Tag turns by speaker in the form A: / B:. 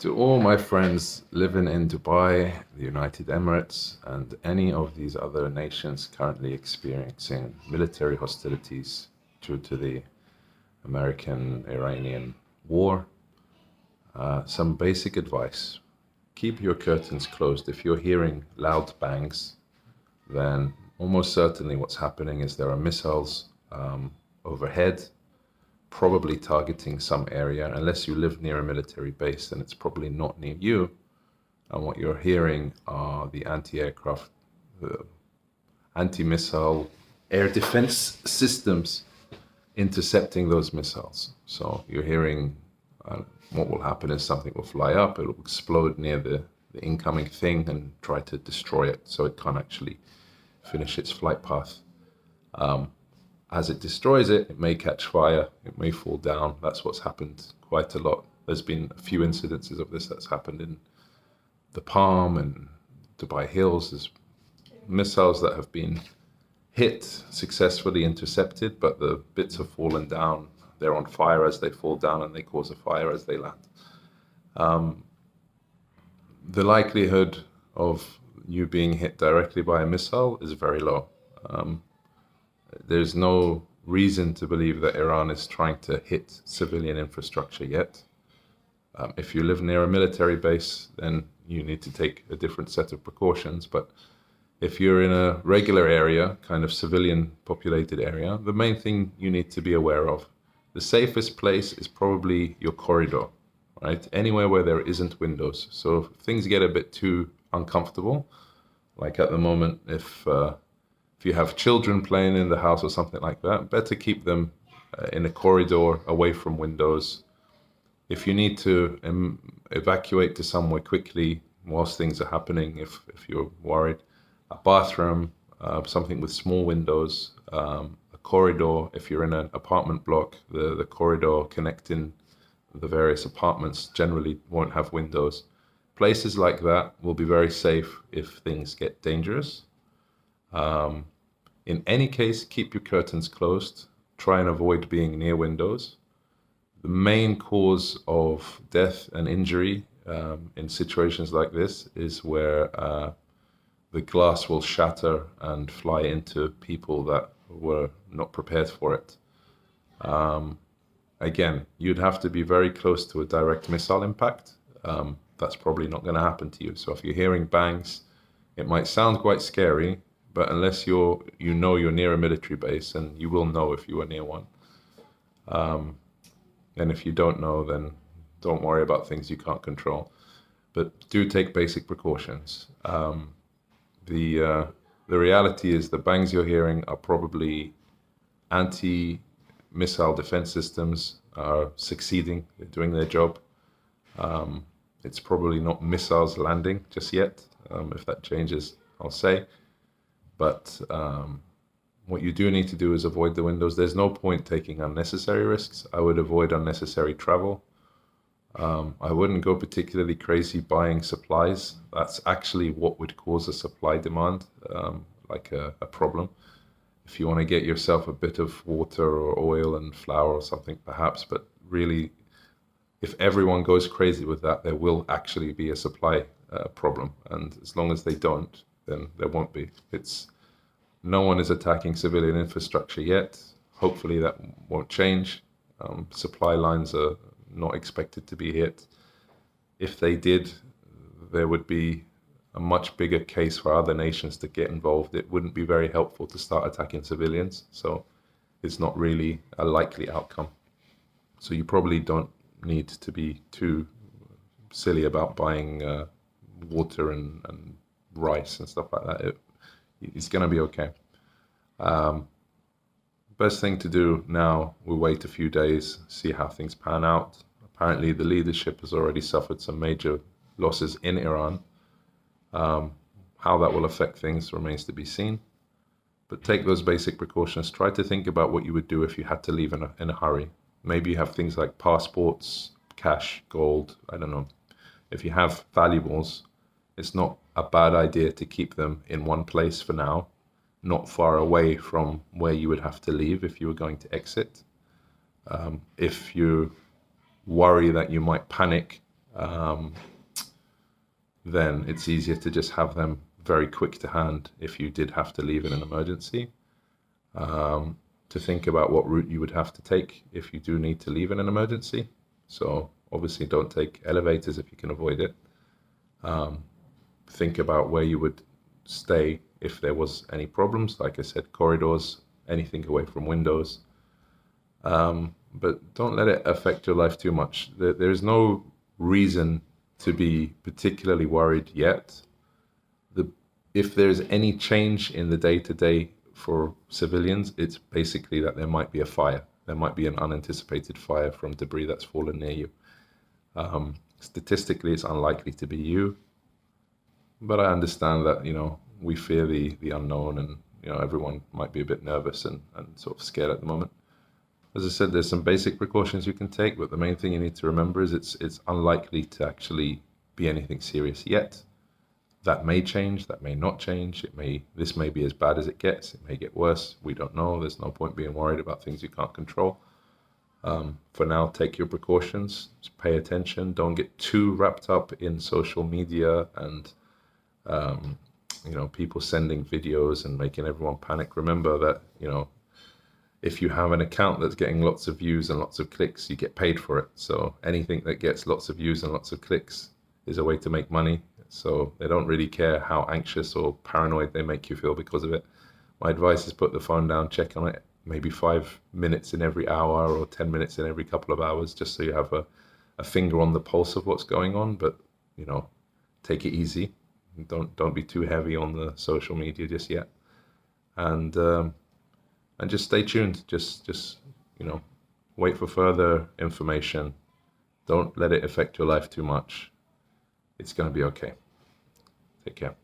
A: To all my friends living in Dubai, the United Emirates, and any of these other nations currently experiencing military hostilities due to the American-Iranian war, some basic advice. Keep your curtains closed. If you're hearing loud bangs, then almost certainly what's happening is there are missiles overhead, probably targeting some area. Unless you live near a military base, then it's probably not near you. And what you're hearing are the anti-aircraft, the anti-missile air defense systems intercepting those missiles. So you're hearing what will happen is something will fly up, it will explode near the incoming thing and try to destroy it so it can't actually finish its flight path. As it destroys it, it may catch fire, it may fall down. That's what's happened quite a lot. There's been a few incidences of this that's happened in the Palm and Dubai Hills. There's missiles that have been hit, successfully intercepted, but the bits have fallen down. They're on fire as they fall down and they cause a fire as they land. The likelihood of you being hit directly by a missile is very low. There's no reason to believe that Iran is trying to hit civilian infrastructure yet. If you live near a military base, then you need to take a different set of precautions. But if you're in a regular area, kind of civilian populated area, the main thing you need to be aware of, the safest place is probably your corridor, right? Anywhere where there isn't windows. So if things get a bit too uncomfortable, like at the moment, if you have children playing in the house or something like that, better keep them in a corridor away from windows. If you need to evacuate to somewhere quickly whilst things are happening, if you're worried, a bathroom, something with small windows, a corridor. If you're in an apartment block, the corridor connecting the various apartments generally won't have windows. Places like that will be very safe if things get dangerous. In any case, keep your curtains closed. Try and avoid being near windows. The main cause of death and injury in situations like this is where the glass will shatter and fly into people that were not prepared for it. Again, you'd have to be very close to a direct missile impact. That's probably not going to happen to you. So if you're hearing bangs, it might sound quite scary, but unless you're near a military base, and you will know if you are near one. And if you don't know, then don't worry about things you can't control. But do take basic precautions. The reality is the bangs you're hearing are probably anti-missile defense systems are succeeding, they're doing their job. It's probably not missiles landing just yet. If that changes, I'll say. But what you do need to do is avoid the windows. There's no point taking unnecessary risks. I would avoid unnecessary travel. I wouldn't go particularly crazy buying supplies. That's actually what would cause a supply demand, like a problem. If you want to get yourself a bit of water or oil and flour or something, perhaps, but really, if everyone goes crazy with that, there will actually be a supply problem. And as long as they don't, then there won't be. No one is attacking civilian infrastructure yet. Hopefully that won't change. Supply lines are not expected to be hit. If they did, there would be a much bigger case for other nations to get involved. It wouldn't be very helpful to start attacking civilians, so it's not really a likely outcome. So you probably don't need to be too silly about buying water and rice and stuff like that. It's going to be okay. Best thing to do now, we'll wait a few days, see how things pan out. Apparently the leadership has already suffered some major losses in Iran. How that will affect things remains to be seen. But take those basic precautions. Try to think about what you would do if you had to leave in a hurry. Maybe you have things like passports, cash, gold, I don't know. If you have valuables, it's not a bad idea to keep them in one place for now, not far away from where you would have to leave if you were going to exit. If you worry that you might panic um, then it's easier to just have them very quick to hand if you did have to leave in an emergency. To think about what route you would have to take if you do need to leave in an emergency. So obviously don't take elevators if you can avoid it. Think about where you would stay if there was any problems. Like I said, corridors, anything away from windows. But don't let it affect your life too much. There is no reason to be particularly worried yet. If there's any change in the day-to-day for civilians, it's basically that there might be a fire. There might be an unanticipated fire from debris that's fallen near you. Statistically, it's unlikely to be you, but I understand that, we fear the unknown, and, everyone might be a bit nervous and sort of scared at the moment. As I said, there's some basic precautions you can take, but the main thing you need to remember is it's unlikely to actually be anything serious yet. That may change, that may not change. This may be as bad as it gets. It may get worse. We don't know. There's no point being worried about things you can't control. For now, take your precautions. Just pay attention. Don't get too wrapped up in social media and people sending videos and making everyone panic. Remember that if you have an account that's getting lots of views and lots of clicks, you get paid for it. So anything that gets lots of views and lots of clicks is a way to make money. So they don't really care how anxious or paranoid they make you feel because of it. My advice is put the phone down, check on it, maybe 5 minutes in every hour or 10 minutes in every couple of hours, just so you have a finger on the pulse of what's going on. But, take it easy. Don't be too heavy on the social media just yet. And just stay tuned. Just wait for further information. Don't let it affect your life too much. It's going to be okay. Take care.